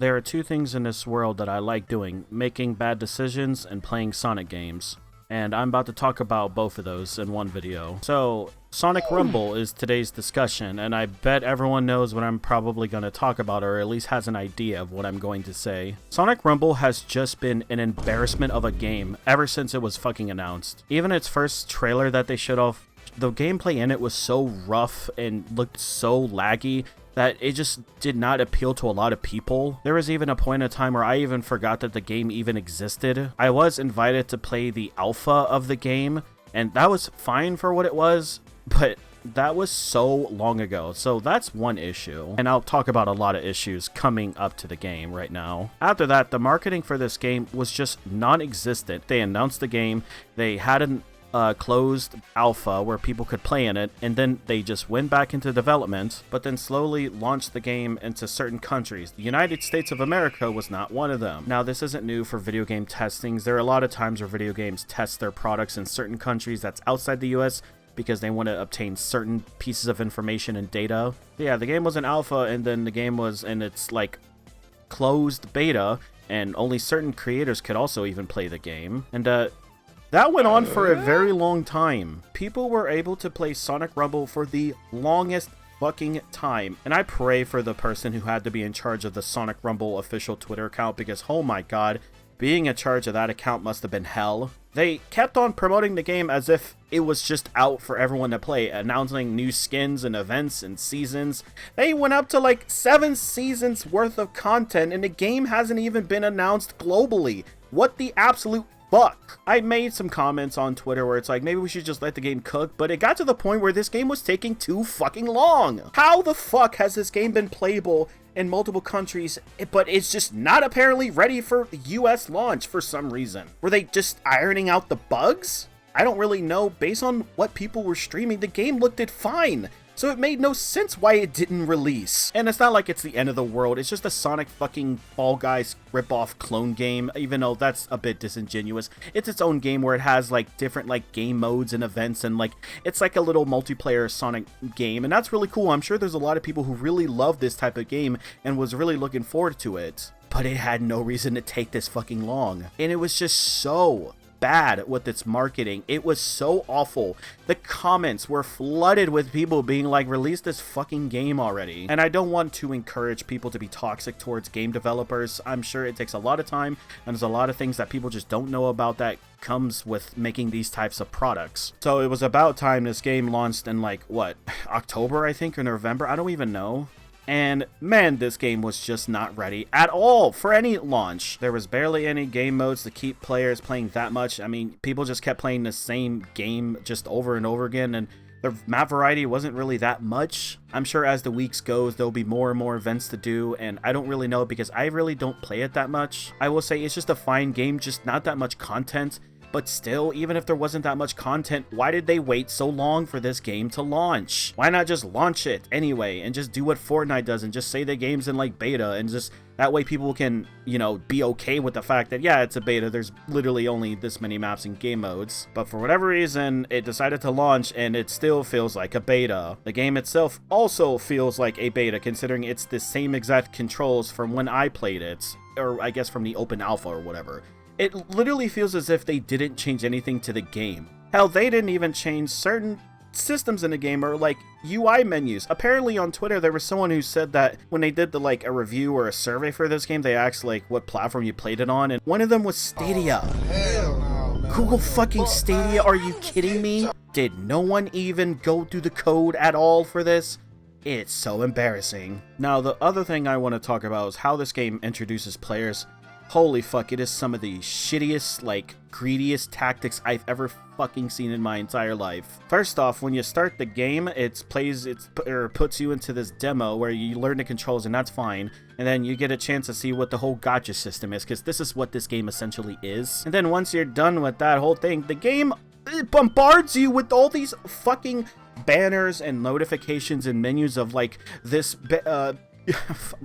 There are two things in this world that I like doing, making bad decisions and playing Sonic games. And I'm about to talk about both of those in one video. So, Sonic Rumble is today's discussion, and I bet everyone knows what I'm probably going to talk about, or at least has an idea of what I'm going to say. Sonic Rumble has just been an embarrassment of a game ever since it was fucking announced. Even its first trailer that they showed off, the gameplay in it was so rough and looked so laggy that it just did not appeal to a lot of people. There was even a point in time where I even forgot that the game even existed. I was invited to play the alpha of the game, and that was fine for what it was, but that was so long ago. So that's one issue, and I'll talk about a lot of issues coming up to the game right now. After that, the marketing for this game was just non-existent. They announced the game, they had an closed alpha where people could play in it, and then they just went back into development, but then slowly launched the game into certain countries. The United States of America was not one of them. Now, this isn't new for video game testings. There are a lot of times where video games test their products in certain countries that's outside the US because they want to obtain certain pieces of information and data. Yeah, the game was an alpha, and then the game was in its like closed beta, and only certain creators could also even play the game. And that went on for a very long time. People were able to play Sonic Rumble for the longest fucking time. And I pray for the person who had to be in charge of the Sonic Rumble official Twitter account, because oh my god, being in charge of that account must have been hell. They kept on promoting the game as if it was just out for everyone to play, announcing new skins and events and seasons. They went up to like 7 seasons worth of content, and the game hasn't even been announced globally. What the absolute fuck? I made some comments on Twitter where it's like, maybe we should just let the game cook, but it got to the point where this game was taking too fucking long. How the fuck has this game been playable in multiple countries, but it's just not apparently ready for US launch for some reason? Were they just ironing out the bugs? I don't really know. Based on what people were streaming, the game looked fine. So it made no sense why it didn't release. And it's not like it's the end of the world. It's just a Sonic fucking Fall Guys ripoff clone game, even though that's a bit disingenuous. It's its own game where it has like different like game modes and events, and like it's like a little multiplayer Sonic game, and that's really cool. I'm sure there's a lot of people who really love this type of game and was really looking forward to it. But it had no reason to take this fucking long. And it was just so bad with its marketing. It was so awful. The comments were flooded with people being like, release this fucking game already. And I don't want to encourage people to be toxic towards game developers. I'm sure it takes a lot of time, and there's a lot of things that people just don't know about that comes with making these types of products. So it was about time this game launched in like, what, October, I think, or November? I don't even know. And man, this game was just not ready at all for any launch. There was barely any game modes to keep players playing that much. I mean, people just kept playing the same game just over and over again, and the map variety wasn't really that much. I'm sure as the weeks goes, there'll be more and more events to do, and I don't really know because I really don't play it that much. I will say it's just a fine game, just not that much content. But still, even if there wasn't that much content, why did they wait so long for this game to launch? Why not just launch it anyway and just do what Fortnite does and just say the game's in like beta, and just that way people can, you know, be okay with the fact that, yeah, it's a beta, there's literally only this many maps and game modes. But for whatever reason, it decided to launch, and it still feels like a beta. The game itself also feels like a beta, considering it's the same exact controls from when I played it, or I guess from the open alpha or whatever. It literally feels as if they didn't change anything to the game. Hell, they didn't even change certain systems in the game, or like UI menus. Apparently on Twitter there was someone who said that when they did a review or a survey for this game, they asked like what platform you played it on, and one of them was Stadia. Oh, hell no, man. Google fucking Stadia, are you kidding me? Did no one even go through the code at all for this? It's so embarrassing. Now, the other thing I want to talk about is how this game introduces players. Holy fuck, it is some of the shittiest, like, greediest tactics I've ever fucking seen in my entire life. First off, when you start the game, it puts you into this demo where you learn the controls, and that's fine. And then you get a chance to see what the whole gacha system is, because this is what this game essentially is. And then once you're done with that whole thing, the game bombards you with all these fucking banners and notifications and menus of, like, this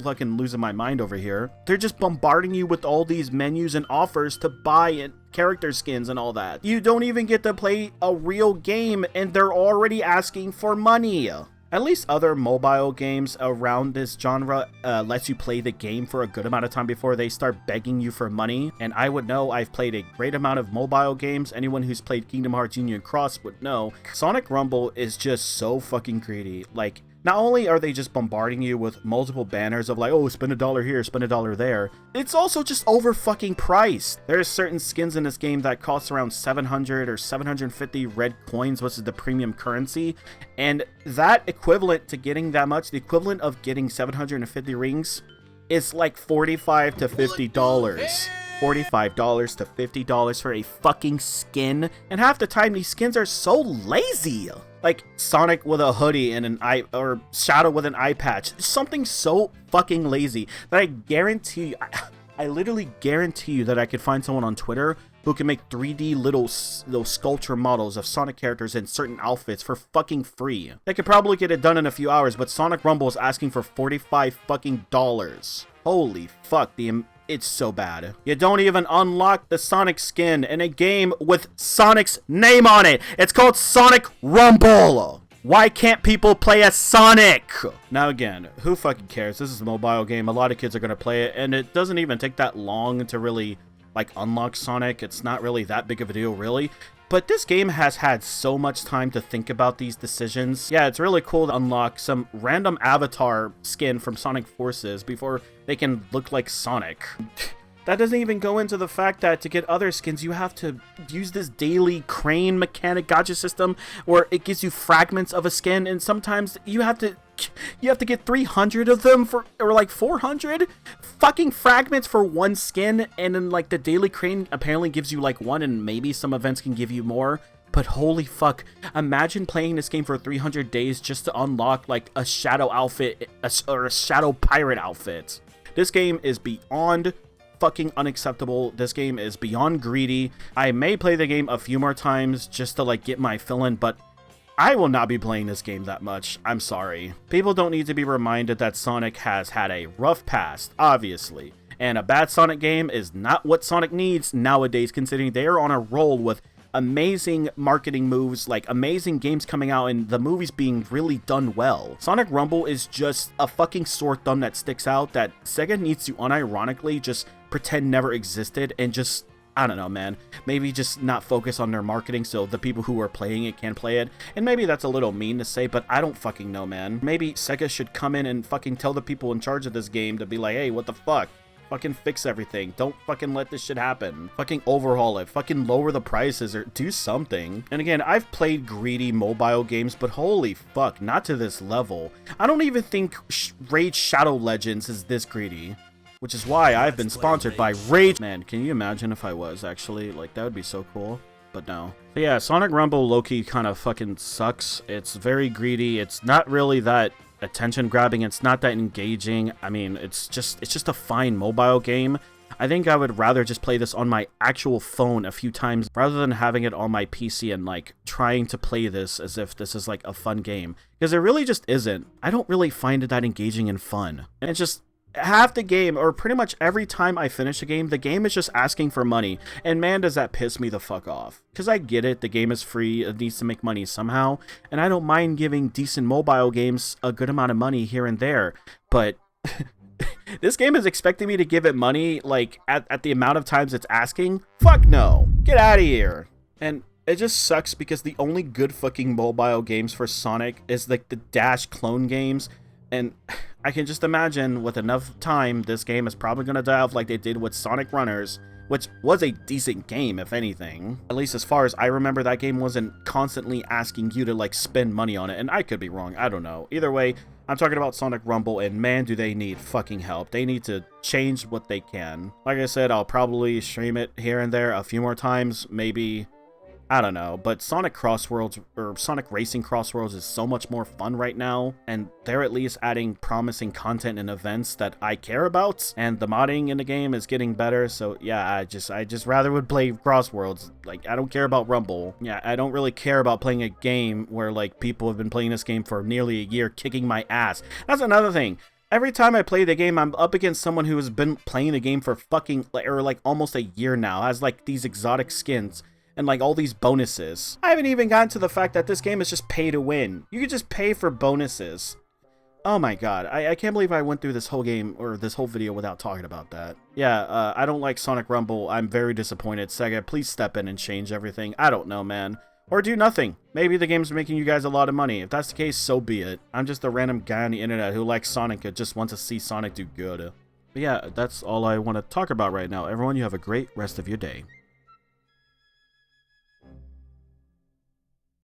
fucking losing my mind over here. They're just bombarding you with all these menus and offers to buy and character skins and all that. You don't even get to play a real game, and they're already asking for money. At least other mobile games around this genre lets you play the game for a good amount of time before they start begging you for money. And I would know, I've played a great amount of mobile games. Anyone who's played Kingdom Hearts Union Cross would know. Sonic Rumble is just so fucking greedy. Like, not only are they just bombarding you with multiple banners of like, oh, spend $1 here, spend $1 there, it's also just over fucking priced. There's certain skins in this game that cost around 700 or 750 red coins, which is the premium currency. And that equivalent to getting that much, the equivalent of getting 750 rings is like $45 to $50. $45 to $50 for a fucking skin. And half the time these skins are so lazy. Like Sonic with a hoodie and an eye, or Shadow with an eye patch. Something so fucking lazy that I guarantee, I literally guarantee you that I could find someone on Twitter who can make 3D little sculpture models of Sonic characters in certain outfits for fucking free. They could probably get it done in a few hours, but Sonic Rumble is asking for $45 fucking dollars. Holy fuck, it's so bad. You don't even unlock the Sonic skin in a game with Sonic's name on it. It's called Sonic Rumble. Why can't people play as Sonic? Now again, who fucking cares? This is a mobile game. A lot of kids are gonna play it, and it doesn't even take that long to really like unlock Sonic. It's not really that big of a deal, really. But this game has had so much time to think about these decisions. Yeah, it's really cool to unlock some random avatar skin from Sonic Forces before they can look like Sonic. That doesn't even go into the fact that to get other skins, you have to use this daily crane mechanic gacha system where it gives you fragments of a skin, and sometimes you have to get 300 of them or like 400 fucking fragments for one skin, and then like the daily crane apparently gives you like one, and maybe some events can give you more. But holy fuck, imagine playing this game for 300 days just to unlock like a shadow outfit or a shadow pirate outfit. This game is beyond fucking unacceptable. This game is beyond greedy. I may play the game a few more times just to like get my fill in, but I will not be playing this game that much. I'm sorry. People don't need to be reminded that Sonic has had a rough past, obviously. And a bad Sonic game is not what Sonic needs nowadays, considering they are on a roll with amazing marketing moves, like amazing games coming out and the movies being really done well. Sonic Rumble is just a fucking sore thumb that sticks out that Sega needs to unironically just pretend never existed and just, I don't know, man, maybe just not focus on their marketing so the people who are playing it can play it. And maybe that's a little mean to say, but I don't fucking know, man. Maybe Sega should come in and fucking tell the people in charge of this game to be like, hey, what the fuck? Fucking fix everything. Don't fucking let this shit happen. Fucking overhaul it. Fucking lower the prices or do something. And again, I've played greedy mobile games, but holy fuck, not to this level. I don't even think Raid Shadow Legends is this greedy. Which is why I've been sponsored by Raid. Man, can you imagine if I was actually? Like, that would be so cool. But no. But yeah, Sonic Rumble low-key kind of fucking sucks. It's very greedy. It's not really that attention grabbing. It's not that engaging. I mean, it's just a fine mobile game. I think I would rather just play this on my actual phone a few times rather than having it on my PC and like trying to play this as if this is like a fun game, because it really just isn't. I don't really find it that engaging and fun. And it's just half the game, or pretty much every time I finish a game, the game is just asking for money, and man, does that piss me the fuck off. Because I get it, the game is free, it needs to make money somehow, and I don't mind giving decent mobile games a good amount of money here and there, but this game is expecting me to give it money like at the amount of times it's asking? Fuck no. Get out of here. And it just sucks because the only good fucking mobile games for Sonic is like the Dash clone games. And I can just imagine with enough time, this game is probably going to die off like they did with Sonic Runners, which was a decent game, if anything. At least as far as I remember, that game wasn't constantly asking you to, like, spend money on it. And I could be wrong. I don't know. Either way, I'm talking about Sonic Rumble, and man, do they need fucking help. They need to change what they can. Like I said, I'll probably stream it here and there a few more times, maybe. I don't know, but Sonic Crossworlds, or Sonic Racing Crossworlds, is so much more fun right now, and they're at least adding promising content and events that I care about, and the modding in the game is getting better, so yeah, I just rather would play Crossworlds. Like, I don't care about Rumble. Yeah, I don't really care about playing a game where, like, people have been playing this game for nearly a year, kicking my ass. That's another thing. Every time I play the game, I'm up against someone who has been playing the game for fucking, or like, almost a year now, has, like, these exotic skins. and like all these bonuses. I haven't even gotten to the fact that this game is just pay to win. You can just pay for bonuses. Oh my god, I can't believe I went through this whole game, or this whole video without talking about that. Yeah, I don't like Sonic Rumble. I'm very disappointed. Sega, please step in and change everything. I don't know, man. Or do nothing. Maybe the game's making you guys a lot of money. If that's the case, so be it. I'm just a random guy on the internet who likes Sonic and just wants to see Sonic do good. But yeah, that's all I want to talk about right now. Everyone, you have a great rest of your day.